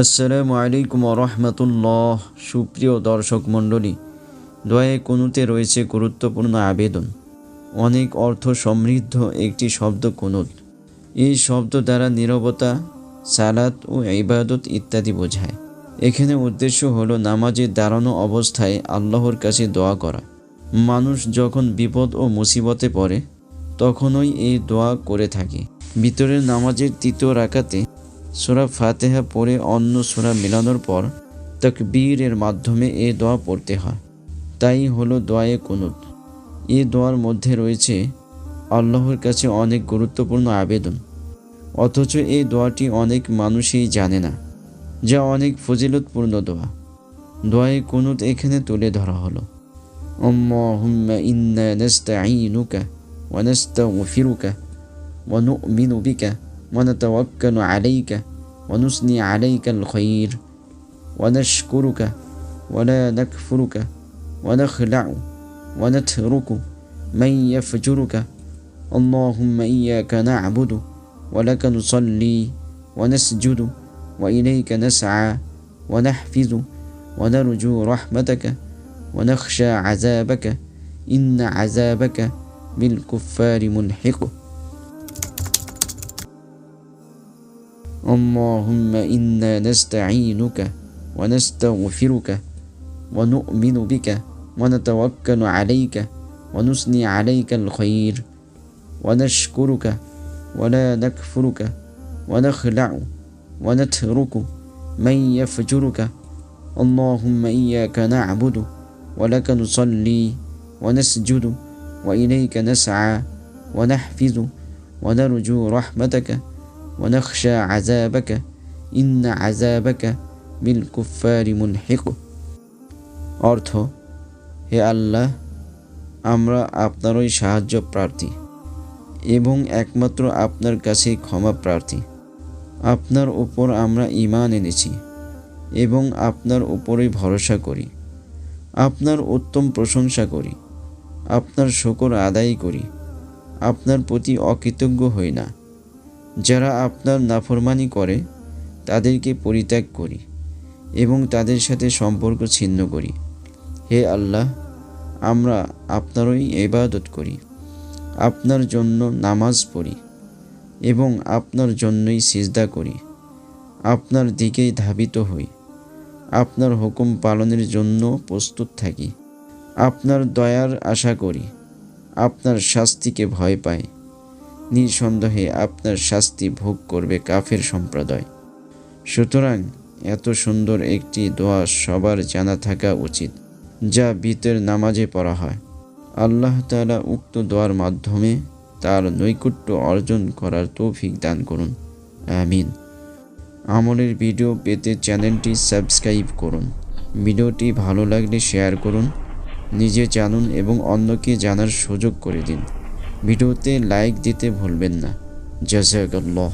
আসসালামু আলাইকুম রহমতুল্লাহ। সুপ্রিয় দর্শক মণ্ডলী, দোয়ায়ে কুনুতে রয়েছে গুরুত্বপূর্ণ আবেদন। অনেক অর্থ সমৃদ্ধ একটি শব্দ কুনুত। এই শব্দ দ্বারা নীরবতা, সালাত ও ইবাদত ইত্যাদি বোঝায়। এখানে উদ্দেশ্য হলো নামাজে দাঁড়ানো অবস্থায় আল্লাহর কাছে দোয়া করা। মানুষ যখন বিপদ ও মুসিবতে পড়ে তখনই এই দোয়া করে থাকে। ভিতরের নামাজের তৃতীয় রাকাতে সূরা ফাতিহা পড়ে অন্য সূরা মেলানোর পর তাকবীরের মাধ্যমে এই দোয়া পড়তে হয়। তাই হলো দোয়ায়ে কুনুত। এই দোয়ার মধ্যে রয়েছে আল্লাহর কাছে অনেক গুরুত্বপূর্ণ আবেদন, অথচ এই দোয়াটি অনেক মানুষই জানে না, যা অনেক ফজিলতপূর্ণ দোয়া। দোয়ায়ে কুনুত এখানে তুলে ধরা হলো। আল্লাহুম্মা ইন্না নাস্তাঈনুকা ওয়া নাস্তাগফিরুকা ওয়া নু'মিনু বিকা ونتوكل عليك ونثني عليك الخير ونشكرك ولا نكفرك ونخلع ونترك من يفجرك اللهم إياك نعبد ولك نصلي ونسجد وإليك نسعى ونحفظ ونرجو رحمتك ونخشى عذابك إن عذابك بالكفار ملحق اللهم إنا نستعينك ونستغفرك ونؤمن بك ونتوكل عليك ونثني عليك الخير ونشكرك ولا نكفرك ونخلع ونترك من يفجرك اللهم إياك نعبد ولك نصلي ونسجد وإليك نسعى ونحفظ ونرجو رحمتك ونخشى عذابك إن عذابك بالكفار ملحق। অর্থ: হে আল্লাহ, আমরা আপনারই সাহায্য প্রার্থী এবং একমাত্র আপনার কাছেই ক্ষমা প্রার্থী। আপনার উপর আমরা ঈমান এনেছি এবং আপনার উপরেই ভরসা করি। আপনার উত্তম প্রশংসা করি, আপনার শুকর আদায় করি, আপনার প্রতি অকৃতজ্ঞ হই না। যারা আপনার নাফরমানি করে তাদেরকে পরিত্যাগ করি এবং তাদের সাথে সম্পর্ক ছিন্ন করি। হে আল্লাহ, আমরা আপনারই ইবাদত করি, আপনার জন্য নামাজ পড়ি এবং আপনার জন্যই সিজদা করি। আপনার দিকেই ধাবিত হই, আপনার হুকুম পালনের জন্য প্রস্তুত থাকি। আপনার দয়ার আশা করি, আপনার শাস্তিকে ভয় পাই। নিঃসন্দেহে আপনার শাস্তি ভোগ করবে কাফের সম্প্রদায়। সুতরাং এত সুন্দর একটি দোয়া সবার জানা থাকা উচিত, যা ভিতর নামাজে পড়া হয়। আল্লাহ তাআলা উক্ত দোয়ার মাধ্যমে তার নৈকট্য অর্জন করার তৌফিক দান করুন, আমিন। আমলের ভিডিও পেতে চ্যানেলটি সাবস্ক্রাইব করুন। ভিডিওটি ভালো লাগলে শেয়ার করুন, নিজে জানুন এবং অন্যকে জানার সুযোগ করে দিন। ভিডিওতে লাইক দিতে ভুলবেন না। জাযাকাল্লাহ।